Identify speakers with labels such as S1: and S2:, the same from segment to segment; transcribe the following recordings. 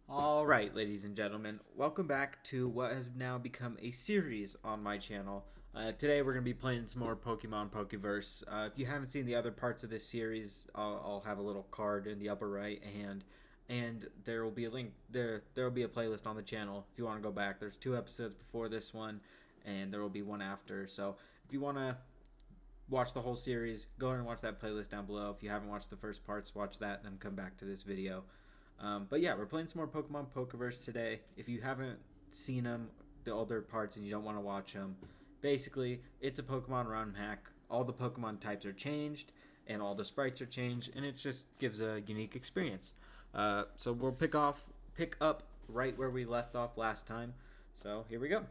S1: Alright, ladies and gentlemen, welcome back to what has now become a series on my channel. Today we're going to be playing some more Pokemon Pokeverse. If you haven't seen the other parts of this series, I'll have a little card in the upper right hand, and there will be a link, there will be a playlist on the channel if you want to go back. There's 2 episodes before this one, and there will be one after, so if you want to watch the whole series, go ahead and watch that playlist down below. If you haven't watched the first parts, watch that, and then come back to this video. But yeah, we're playing some more Pokemon Pokeverse today. If you haven't seen them, the older parts, and you don't want to watch them, basically, it's a Pokemon run hack. All the Pokemon types are changed, and all the sprites are changed, and it just gives a unique experience. So we'll pick up right where we left off last time. So here we go.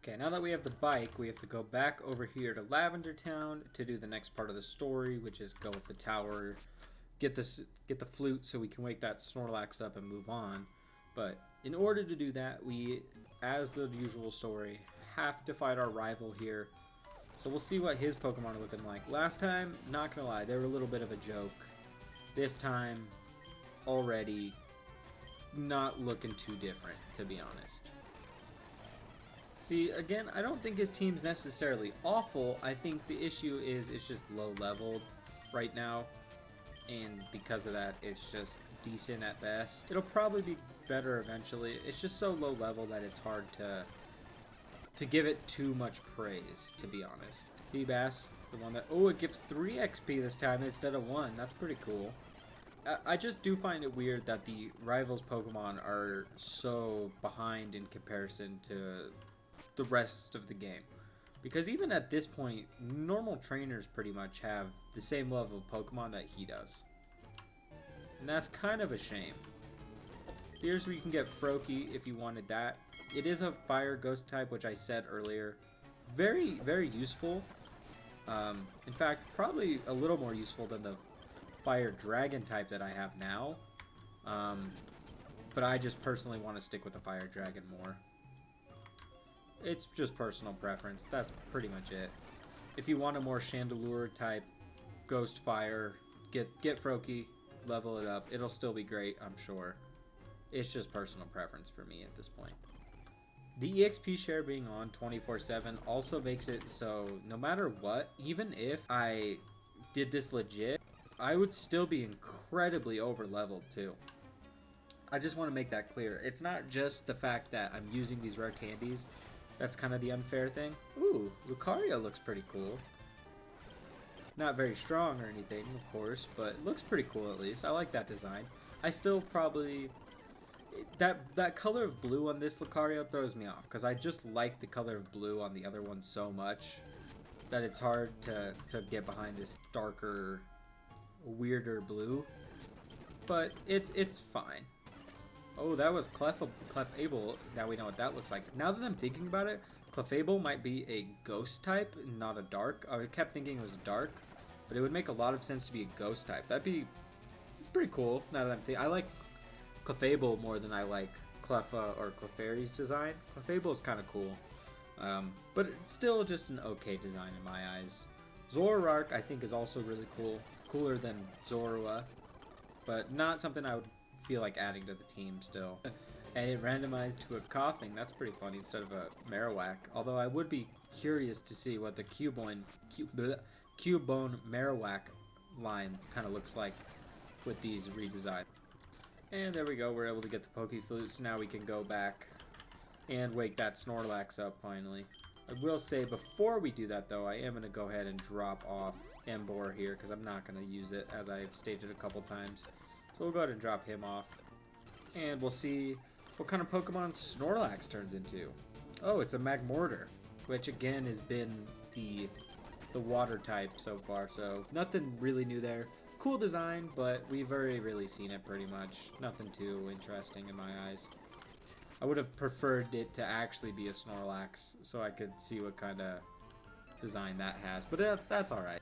S1: Okay, now that we have the bike, we have to go back over here to Lavender Town to do the next part of the story, which is go up the tower, get the flute so we can wake that Snorlax up and move on. But in order to do that, we, as the usual story, have to fight our rival here. So we'll see what his Pokemon are looking like. Last time, not gonna lie, they were a little bit of a joke. This time, already not looking too different, to be honest. See, again, I don't think his team's necessarily awful. I think the issue is it's just low leveled right now. And because of that, it's just decent at best. It'll probably be better eventually. It's just so low level that it's hard to give it too much praise, to be honest. Feebas, the one that... Oh, it gives 3 XP this time instead of 1. That's pretty cool. I just do find it weird that the rivals Pokemon are so behind in comparison to the rest of the game. Because even at this point, normal trainers pretty much have the same level of Pokemon that he does. And that's kind of a shame. Here's where you can get Froakie if you wanted that. It is a fire ghost type, which I said earlier. Very, very useful. In fact, probably a little more useful than the fire dragon type that I have now. But I just personally want to stick with the fire dragon more. It's just personal preference. That's pretty much it. If you want a more Chandelure type ghost fire, get Froakie, level it up. It'll still be great, I'm sure. It's just personal preference for me at this point. The EXP share being on 24/7 also makes it so no matter what, even if I did this legit, I would still be incredibly over leveled too. I just want to make that clear. It's not just the fact that I'm using these rare candies. That's kind of the unfair thing. Ooh, Lucario looks pretty cool. Not very strong or anything, of course, but it looks pretty cool at least. I like that design. I still probably... That color of blue on this Lucario throws me off, because I just like the color of blue on the other one so much that it's hard to get behind this darker, weirder blue. But it's fine. Oh, that was Clefable. Now we know what that looks like. Now that I'm thinking about it, Clefable might be a ghost type, not a dark. I kept thinking it was dark, but it would make a lot of sense to be a ghost type. It's pretty cool. Now that I'm thinking, I like Clefable more than I like Cleffa or Clefairy's design. Clefable is kind of cool, but it's still just an okay design in my eyes. Zoroark I think is also really cool, cooler than Zorua, but not something I would feel like adding to the team still. And it randomized to a coughing. That's pretty funny instead of a Marowak. Although I would be curious to see what the Cubone Marowak line kind of looks like with these redesigns. And there we go. We're able to get the Poke Flute. So now we can go back and wake that Snorlax up finally. I will say before we do that though, I am going to go ahead and drop off Emboar here because I'm not going to use it, as I've stated a couple times. So we'll go ahead and drop him off, and we'll see what kind of Pokemon Snorlax turns into. Oh, it's a Magmortar, which again has been the water type so far, so nothing really new there. Cool design, but we've already really seen it pretty much. Nothing too interesting in my eyes. I would have preferred it to actually be a Snorlax so I could see what kind of design that has, but that's alright.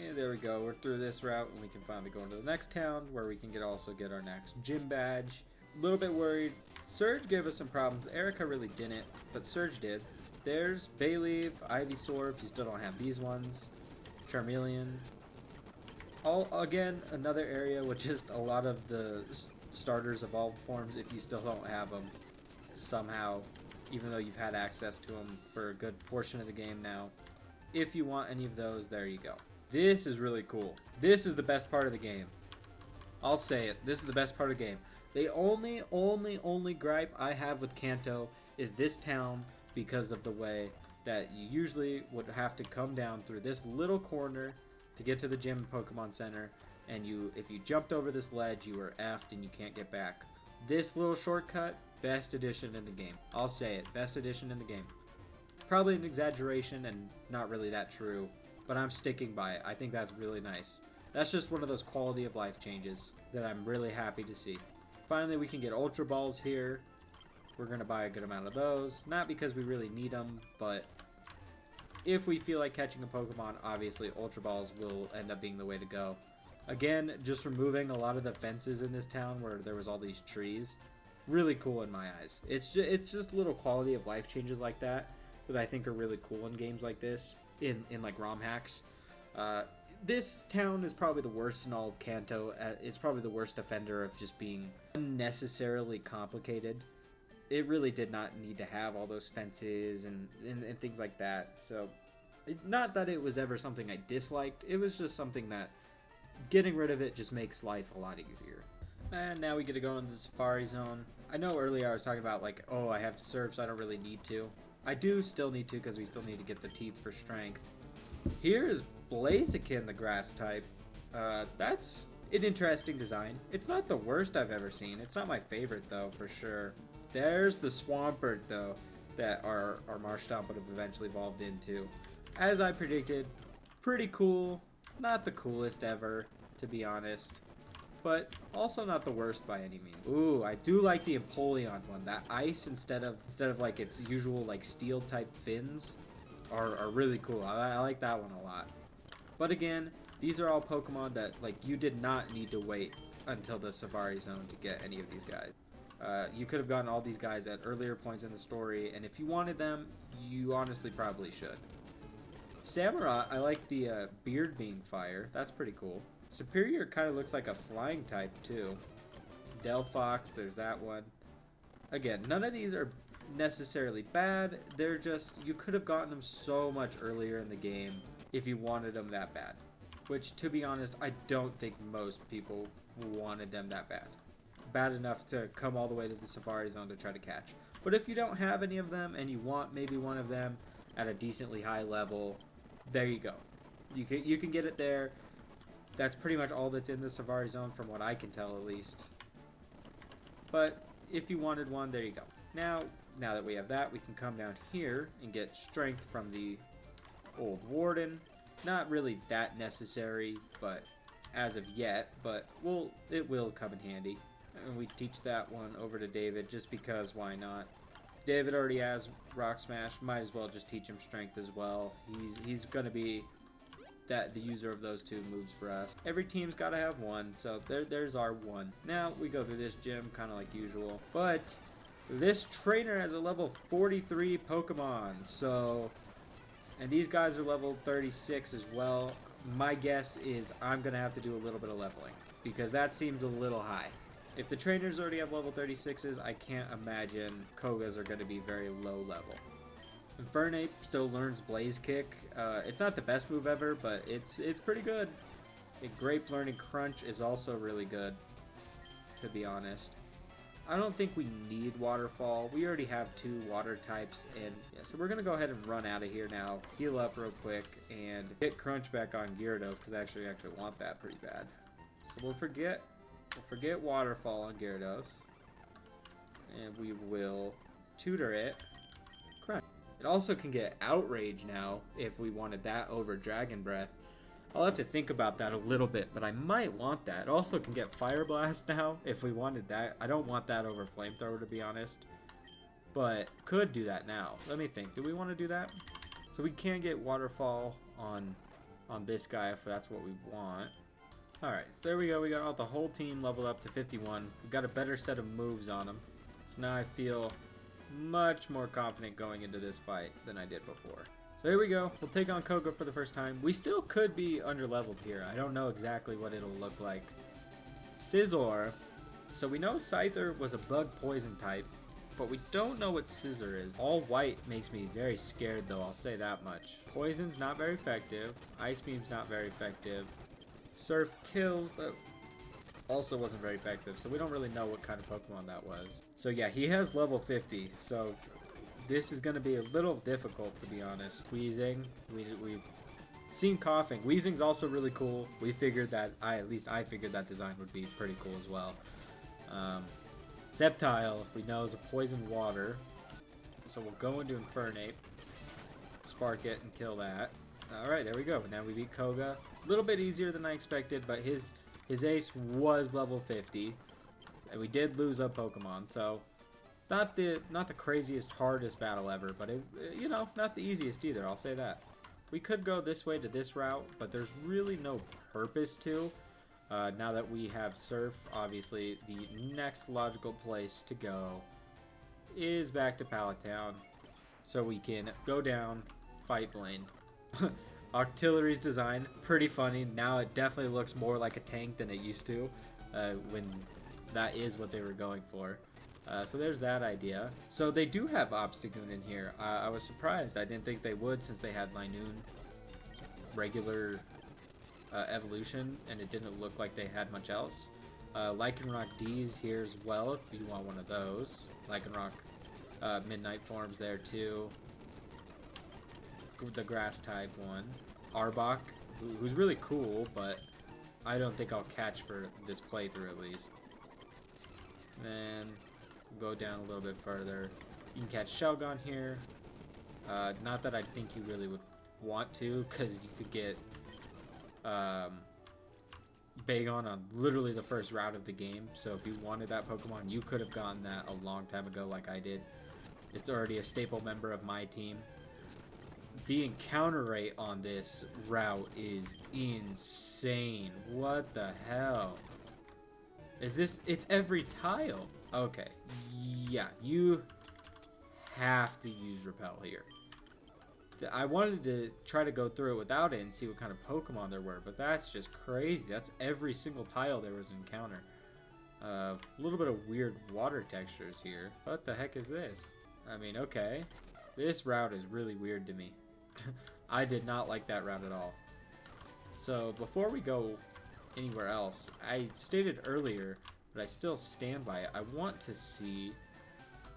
S1: And there we go, we're through this route and we can finally go into the next town where we can also get our next gym badge. A little bit worried. Surge gave us some problems. Erica really didn't, but Surge did. There's Bayleaf, Ivysaur if you still don't have these ones, Charmeleon. Again, another area with just a lot of the starters evolved forms if you still don't have them somehow, even though you've had access to them for a good portion of the game now. If you want any of those, there you go. This is really cool. This is the best part of the game. I'll say it. This is the best part of the game. The only gripe I have with Kanto is this town, because of the way that you usually would have to come down through this little corner to get to the gym and Pokemon Center, and if you jumped over this ledge, you were effed and you can't get back. This little shortcut, best addition in the game. I'll say it, best addition in the game. Probably an exaggeration and not really that true, but I'm sticking by it. I think that's really nice. That's just one of those quality of life changes that I'm really happy to see. Finally, we can get Ultra Balls here. We're going to buy a good amount of those. Not because we really need them, but if we feel like catching a Pokemon, obviously Ultra Balls will end up being the way to go. Again, just removing a lot of the fences in this town where there was all these trees. Really cool in my eyes. It's just little quality of life changes like that I think are really cool in games like this, in like ROM hacks. This town is probably the worst in all of Kanto. It's probably the worst offender of just being unnecessarily complicated. It really did not need to have all those fences and things like that. So, not that it was ever something I disliked. It was just something that getting rid of it just makes life a lot easier. And now we get to go into the Safari Zone. I know earlier I was talking about like, oh, I have Surf, so I don't really need to. I do still need to because we still need to get the teeth for strength. Here is Blaziken, the grass type. That's an interesting design. It's not the worst I've ever seen. It's not my favorite though, for sure. There's the Swampert though, that our Marshtomp would have eventually evolved into. As I predicted, pretty cool. Not the coolest ever, to be honest. But also not the worst by any means. Ooh, I do like the Empoleon one. That ice instead of like its usual like steel type fins are really cool. I like that one a lot. But again, these are all Pokemon that like you did not need to wait until the Safari Zone to get any of these guys. You could have gotten all these guys at earlier points in the story, and if you wanted them, you honestly probably should. Samurott, I like the Beard Beam Fire. That's pretty cool. Superior kind of looks like a flying type too. Delphox, there's that one. Again, none of these are necessarily bad. They're just, you could have gotten them so much earlier in the game if you wanted them that bad. Which, to be honest, I don't think most people wanted them that bad. Bad enough to come all the way to the Safari Zone to try to catch. But if you don't have any of them and you want maybe one of them at a decently high level, there you go. You can get it there. That's pretty much all that's in the Safari Zone from what I can tell at least. But if you wanted one, there you go. Now that we have that, we can come down here and get strength from the old Warden. Not really that necessary, but as of yet, but it will come in handy. And we teach that one over to David just because why not? David already has Rock Smash, might as well just teach him strength as well. He's going to be the user of those two moves for us. Every team's got to have one, so there's our one. Now we go through this gym kind of like usual, but this trainer has a level 43 Pokemon, so, and these guys are level 36 as well. My guess is I'm going to have to do a little bit of leveling because that seems a little high. If the trainers already have level 36s, I can't imagine Koga's are going to be very low level. Infernape still learns Blaze Kick. It's not the best move ever, but it's pretty good. Grape learning Crunch is also really good, to be honest. I don't think we need Waterfall. We already have 2 water types, and yeah, so we're going to go ahead and run out of here now, heal up real quick, and get Crunch back on Gyarados, because I actually want that pretty bad. So we'll forget Waterfall on Gyarados, and we will tutor it. Crunch. It also can get Outrage now, if we wanted that over Dragon Breath. I'll have to think about that a little bit, but I might want that. It also can get Fire Blast now, if we wanted that. I don't want that over Flamethrower, to be honest. But could do that now. Let me think. Do we want to do that? So we can get Waterfall on this guy if that's what we want. Alright, so there we go. We got the whole team leveled up to 51. We got a better set of moves on them. So now I feel much more confident going into this fight than I did before. So here we go. We'll take on Koga for the first time. We still could be under-leveled here. I don't know exactly what it'll look like. Scizor. So we know Scyther was a bug poison type, but we don't know what Scissor is. All white makes me very scared though, I'll say that much. Poison's not very effective. Ice Beam's not very effective. Surf Kill also wasn't very effective, so we don't really know what kind of Pokemon that was. So yeah, he has level 50, so this is going to be a little difficult, to be honest. Wheezing, we've seen Coughing. Wheezing's also really cool. We figured that, at least I figured that design would be pretty cool as well. Sceptile, we know, is a poison water. So we'll go into Infernape, spark it, and kill that. Alright, there we go. Now we beat Koga. A little bit easier than I expected, but his ace was level 50. And we did lose a Pokemon, so not the craziest, hardest battle ever, but it, you know, not the easiest either, I'll say that. We could go this way to this route, but there's really no purpose to. Now that we have Surf, obviously the next logical place to go is back to Pallet Town, so we can go down, fight Blaine. Octillery's design, pretty funny. Now it definitely looks more like a tank than it used to, when that is what they were going for. So there's that idea. So they do have Obstagoon in here. I was surprised. I didn't think they would, since they had Linoon regular evolution, and it didn't look like they had much else. Lycanroc D's here as well, if you want one of those. Lycanroc Midnight forms there too. The grass type one. Arbok, who's really cool, but I don't think I'll catch for this playthrough at least. Then go down a little bit further. You can catch Shelgon here. Not that I think you really would want to, because you could get Bagon on literally the first route of the game. So if you wanted that Pokemon, you could have gotten that a long time ago like I did. It's already a staple member of my team. The encounter rate on this route is insane. What the hell? Is this? It's every tile. Okay. Yeah, you have to use Repel here. I wanted to try to go through it without it and see what kind of Pokemon there were, but that's just crazy. That's every single tile there was an encounter. A little bit of weird water textures here. What the heck is this? I mean, okay. This route is really weird to me. I did not like that route at all. So before we go anywhere else, I stated earlier, but I still stand by it, I want to see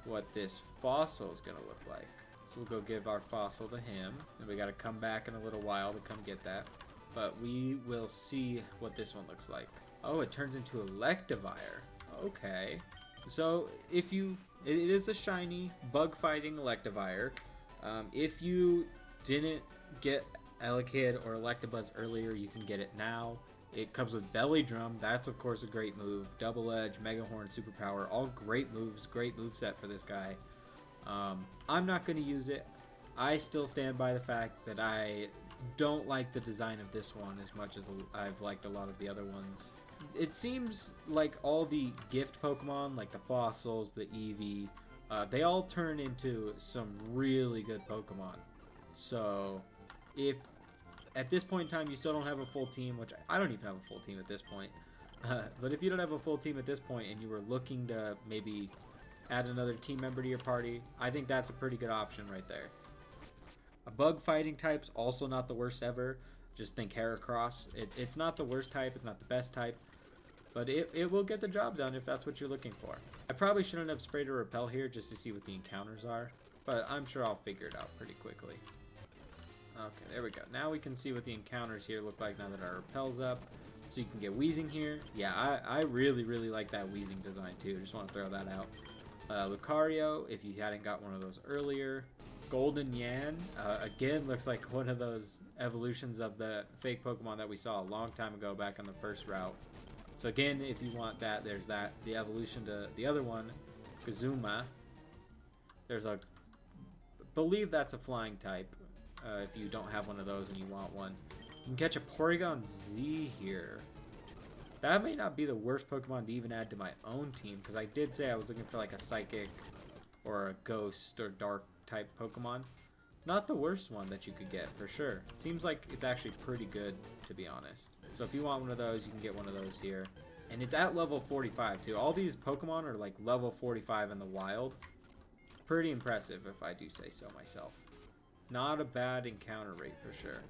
S1: what this fossil is going to look like. So we'll go give our fossil to him, and we got to come back in a little while to come get that. But we will see what this one looks like. Oh, it turns into Electivire. Okay. So if you, it is a shiny bug fighting Electivire. If you didn't get Elekid or Electabuzz earlier, you can get it now. It comes with Belly Drum. That's of course a great move. Double Edge, Mega Horn, Superpower, all great moves. Great moveset for this guy. I'm not going to use it. I still stand by the fact that I don't like the design of this one as much as I've liked a lot of the other ones. It seems like all the gift Pokemon, like the fossils, the Eevee, they all turn into some really good Pokemon. So if at this point in time you still don't have a full team, which I don't even have a full team at this point, but if you don't have a full team at this point and you were looking to maybe add another team member to your party, I think that's a pretty good option right there. A bug fighting type's also not the worst ever. Just think Heracross. It's not the worst type, it's not the best type, but it will get the job done if that's what you're looking for. I probably shouldn't have sprayed a Repel here just to see what the encounters are, but I'm sure I'll figure it out pretty quickly. Okay, there we go. Now we can see what the encounters here look like now that our Repel's up. So you can get Weezing here. Yeah, I really, really like that Weezing design too. Just want to throw that out. Lucario, if you hadn't got one of those earlier. Golden Yan, again, looks like one of those evolutions of the fake Pokemon that we saw a long time ago back on the first route. So again, if you want that, there's that. The evolution to the other one, Kazuma. There's a, believe that's a flying type. If you don't have one of those and you want one. You can catch a Porygon Z here. That may not be the worst Pokemon to even add to my own team, because I did say I was looking for like a Psychic or a Ghost or Dark type Pokemon. Not the worst one that you could get, for sure. It seems like it's actually pretty good, to be honest. So if you want one of those, you can get one of those here. And it's at level 45 too. All these Pokemon are like level 45 in the wild. Pretty impressive if I do say so myself. Not a bad encounter rate for sure.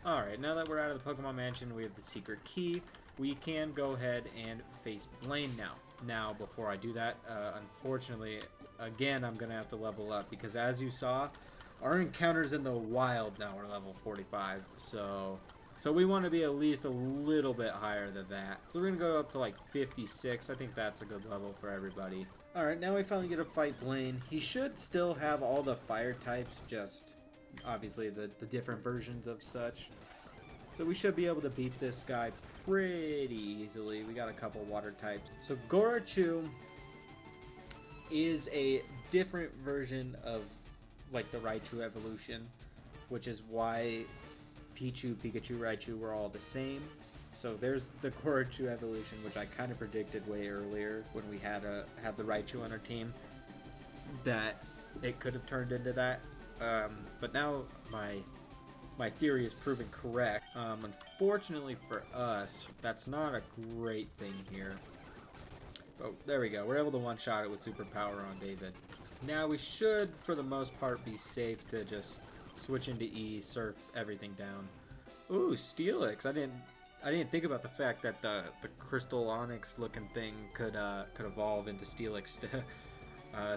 S1: Alright, now that we're out of the Pokemon Mansion, we have the secret key. We can go ahead and face Blaine now. Now, before I do that, unfortunately, again, I'm going to have to level up. Because as you saw, our encounters in the wild now are level 45. So we want to be at least a little bit higher than that. So we're going to go up to like 56. I think that's a good level for everybody. Alright, now we finally get to fight Blaine. He should still have all the fire types, just obviously the different versions of such. So we should be able to beat this guy pretty easily. We got a couple water types. So Gorachu is a different version of like the Raichu evolution, which is why Pichu, Pikachu, Raichu were all the same. So there's the Gorachu evolution, which I kind of predicted way earlier when we had the Raichu on our team, that it could have turned into that. But now my theory is proven correct. Unfortunately for us, that's not a great thing here. But there we go. We're able to one-shot it with superpower on David. Now we should, for the most part, be safe to just switch into E, surf everything down. Ooh, Steelix. I didn't think about the fact that the crystal onyx looking thing could evolve into Steelix.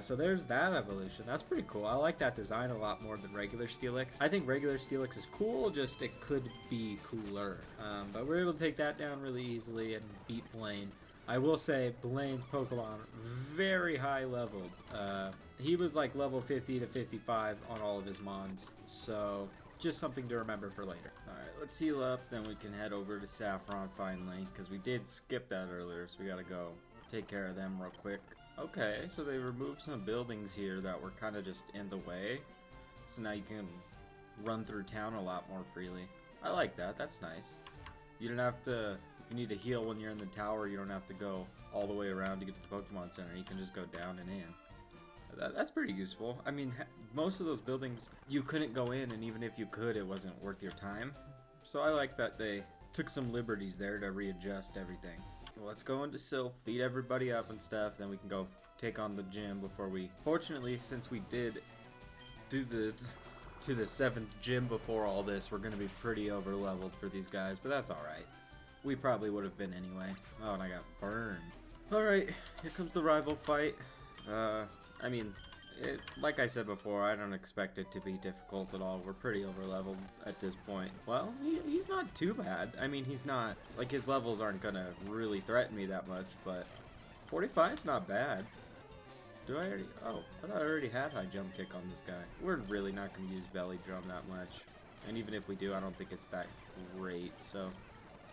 S1: So there's that evolution. That's pretty cool. I like that design a lot more than regular Steelix. I think regular Steelix is cool, just it could be cooler. But we're able to take that down really easily and beat Blaine. I will say Blaine's Pokemon very high leveled. He was like level 50 to 55 on all of his mons. So just something to remember for later. Alright, let's heal up, then we can head over to Saffron finally, because we did skip that earlier, so we gotta go take care of them real quick. Okay, so they removed some buildings here that were kind of just in the way. So now you can run through town a lot more freely. I like that, that's nice. You don't have to, if you need to heal when you're in the tower, you don't have to go all the way around to get to the Pokemon Center. You can just go down and in. That's pretty useful. I mean, most of those buildings, you couldn't go in, and even if you could, it wasn't worth your time. So I like that they took some liberties there to readjust everything. Well, let's go into Sylph, feed everybody up and stuff, then we can go take on the gym before we... Fortunately, since we did do the 7th gym before all this, we're going to be pretty over-leveled for these guys, but that's alright. We probably would have been anyway. Oh, and I got burned. Alright, here comes the rival fight. I mean, like I said before, I don't expect it to be difficult at all. We're pretty over-leveled at this point. Well, he's not too bad. I mean, he's not... Like, his levels aren't gonna really threaten me that much, but 45's not bad. Do I already... Oh, I thought I already had high jump kick on this guy. We're really not gonna use belly drum that much. And even if we do, I don't think it's that great, so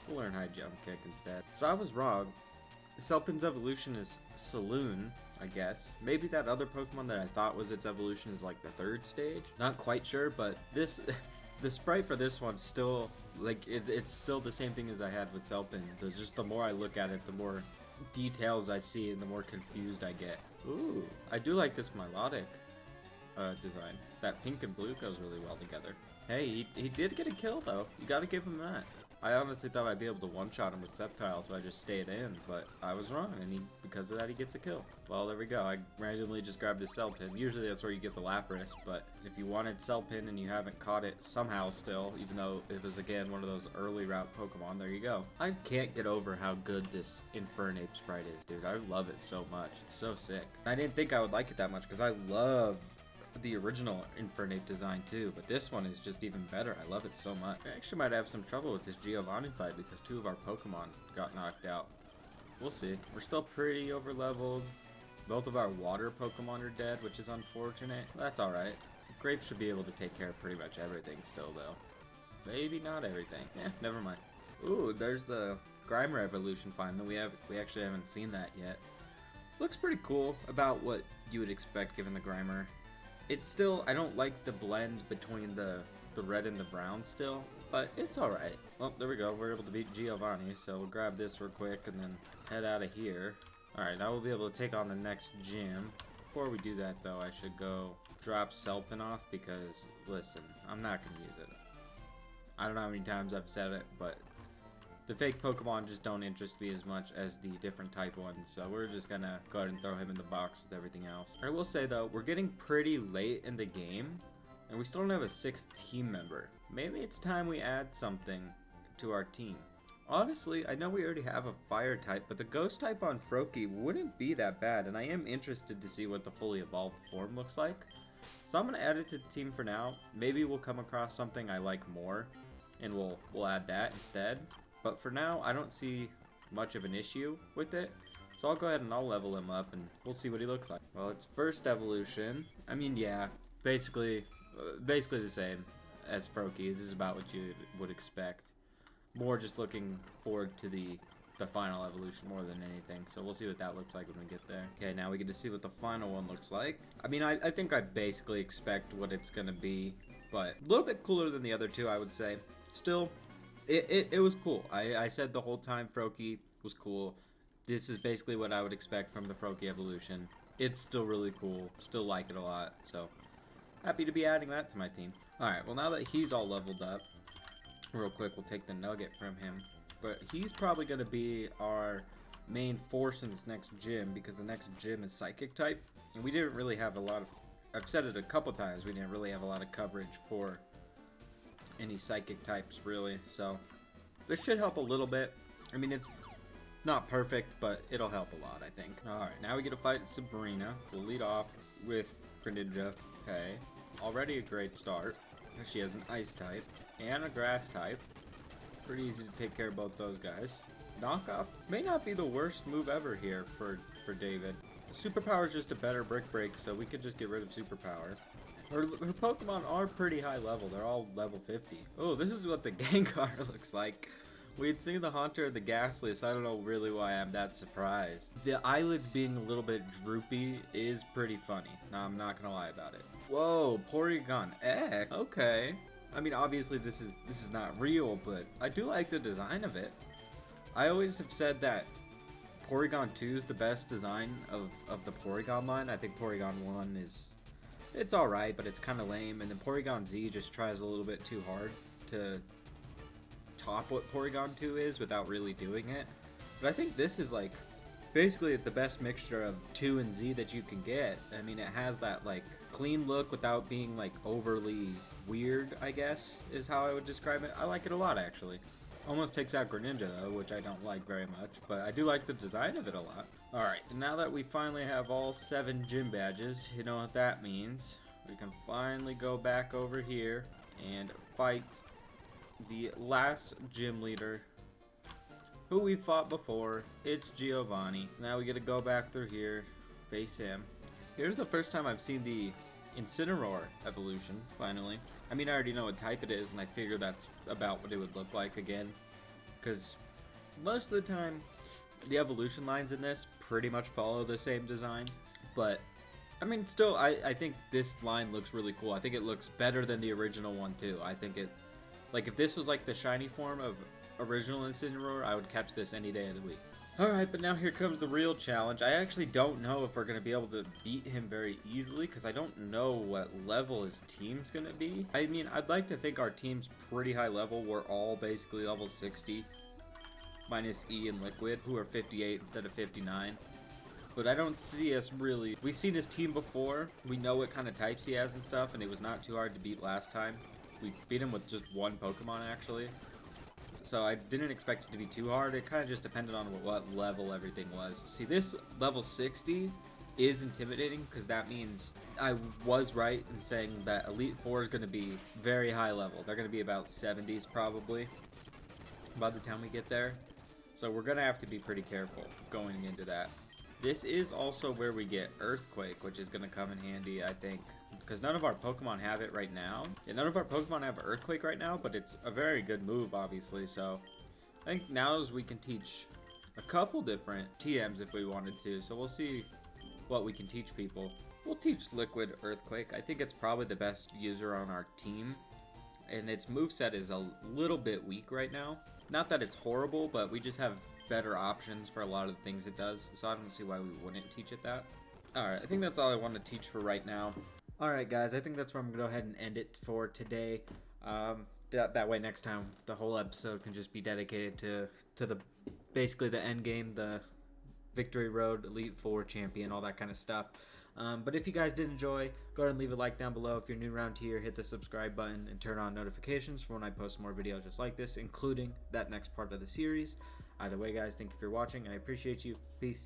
S1: we'll learn high jump kick instead. So I was wrong. Selpin's evolution is Saloon, I guess. Maybe that other Pokemon that I thought was its evolution is like the 3rd stage. Not quite sure, but this, the sprite for this one still, like, it's still the same thing as I had with Selpin. Just the more I look at it, the more details I see and the more confused I get. Ooh, I do like this melodic design. That pink and blue goes really well together. Hey, he did get a kill though. You gotta give him that. I honestly thought I'd be able to one-shot him with Sceptile, so I just stayed in, but I was wrong, and because of that, he gets a kill. Well, there we go. I randomly just grabbed a Selpin. Usually that's where you get the Lapras, but if you wanted Selpin and you haven't caught it somehow still, even though it was, again, one of those early route Pokemon, there you go. I can't get over how good this Infernape sprite is, dude. I love it so much. It's so sick. I didn't think I would like it that much, because I love the original Infernape design too, but this one is just even better. I love it so much. I actually might have some trouble with this Giovanni fight because 2 of our Pokemon got knocked out. We'll see. We're still pretty over leveled. Both of our water Pokemon are dead, which is unfortunate. That's alright. Grape should be able to take care of pretty much everything still though. Maybe not everything. Eh, never mind. Ooh, there's the Grimer evolution finally. We actually haven't seen that yet. Looks pretty cool, about what you would expect given the Grimer. It's still, I don't like the blend between the red and the brown still, but it's alright. Well, there we go. We're able to beat Giovanni, so we'll grab this real quick and then head out of here. Alright, now we'll be able to take on the next gym. Before we do that, though, I should go drop Selpin off because, listen, I'm not going to use it. I don't know how many times I've said it, but the fake Pokemon just don't interest me as much as the different type ones, so we're just gonna go ahead and throw him in the box with everything else. I will say though, we're getting pretty late in the game, and we still don't have a 6th team member. Maybe it's time we add something to our team. Honestly, I know we already have a fire type, but the ghost type on Froakie wouldn't be that bad, and I am interested to see what the fully evolved form looks like. So I'm gonna add it to the team for now. Maybe we'll come across something I like more, and we'll add that instead. But for now, I don't see much of an issue with it. So I'll go ahead and I'll level him up and we'll see what he looks like. Well, it's first evolution. I mean, yeah, basically the same as Froakie. This is about what you would expect. More just looking forward to the final evolution more than anything. So we'll see what that looks like when we get there. Okay, now we get to see what the final one looks like. I mean, I think I basically expect what it's gonna be, but a little bit cooler than the other two, I would say. Still, it was cool. I said the whole time Froakie was cool. This is basically what I would expect from the Froakie evolution. It's still really cool. Still like it a lot. So, happy to be adding that to my team. Alright, well now that he's all leveled up, real quick, we'll take the nugget from him. But he's probably going to be our main force in this next gym, because the next gym is Psychic type. And we didn't really have a lot of... I've said it a couple times, we didn't really have a lot of coverage for any Psychic types, really. So, this should help a little bit. I mean, it's not perfect, but it'll help a lot, I think. Alright, now we get to fight Sabrina. We'll lead off with Greninja. Okay, already a great start. She has an Ice type and a Grass type. Pretty easy to take care of both those guys. Knockoff may not be the worst move ever here for David. Superpower is just a better Brick Break, so we could just get rid of Superpower. Her Pokemon are pretty high level. They're all level 50. Oh, this is what the Gengar looks like. We had seen the Haunter and the Ghastly, so I don't know really why I'm that surprised. The eyelids being a little bit droopy is pretty funny. No, I'm not gonna lie about it. Whoa, Porygon X. Okay. I mean, obviously this is not real, but I do like the design of it. I always have said that Porygon 2 is the best design of the Porygon line. I think Porygon 1 it's alright, but it's kind of lame. And then Porygon Z just tries a little bit too hard to top what Porygon 2 is without really doing it. But I think this is like basically the best mixture of 2 and Z that you can get. I mean, it has that like clean look without being like overly weird, I guess is how I would describe it. I like it a lot, actually. Almost takes out Greninja though, which I don't like very much, but I do like the design of it a lot. Alright, and now that we finally have all 7 gym badges, you know what that means. We can finally go back over here and fight the last gym leader who we fought before. It's Giovanni. Now we get to go back through here, face him. Here's the first time I've seen the Incineroar evolution, finally. I mean, I already know what type it is, and I figured that's about what it would look like again. Because most of the time, the evolution lines in this pretty much follow the same design. But, I mean, still, I think this line looks really cool. I think it looks better than the original one, too. I think it... Like, if this was like the shiny form of original Incineroar, I would catch this any day of the week. Alright, but now here comes the real challenge. I actually don't know if we're going to be able to beat him very easily, because I don't know what level his team's going to be. I mean, I'd like to think our team's pretty high level. We're all basically level 60, minus E and Liquid, who are 58 instead of 59. But I don't see us really... We've seen his team before. We know what kind of types he has and stuff, and it was not too hard to beat last time. We beat him with just one Pokemon, actually. So I didn't expect it to be too hard. It kind of just depended on what level everything was. See, this level 60 is intimidating, because that means I was right in saying that Elite Four is going to be very high level. They're going to be about 70s probably by the time we get there. So we're going to have to be pretty careful going into that. This is also where we get Earthquake, which is going to come in handy, I think. Because none of our Pokemon have it right now. Yeah, none of our Pokemon have Earthquake right now, but it's a very good move, obviously. So I think now is we can teach a couple different TMs if we wanted to. So we'll see what we can teach people. We'll teach Liquid Earthquake. I think it's probably the best user on our team. And its moveset is a little bit weak right now. Not that it's horrible, but we just have better options for a lot of the things it does. So I don't see why we wouldn't teach it that. Alright, I think that's all I want to teach for right now. Alright guys, I think that's where I'm going to go ahead and end it for today. that way next time the whole episode can just be dedicated to the basically the end game, the Victory Road, Elite Four champion, all that kind of stuff. But if you guys did enjoy, go ahead and leave a like down below. If you're new around here, hit the subscribe button and turn on notifications for when I post more videos just like this, including that next part of the series. Either way, guys, thank you for watching. I appreciate you. Peace.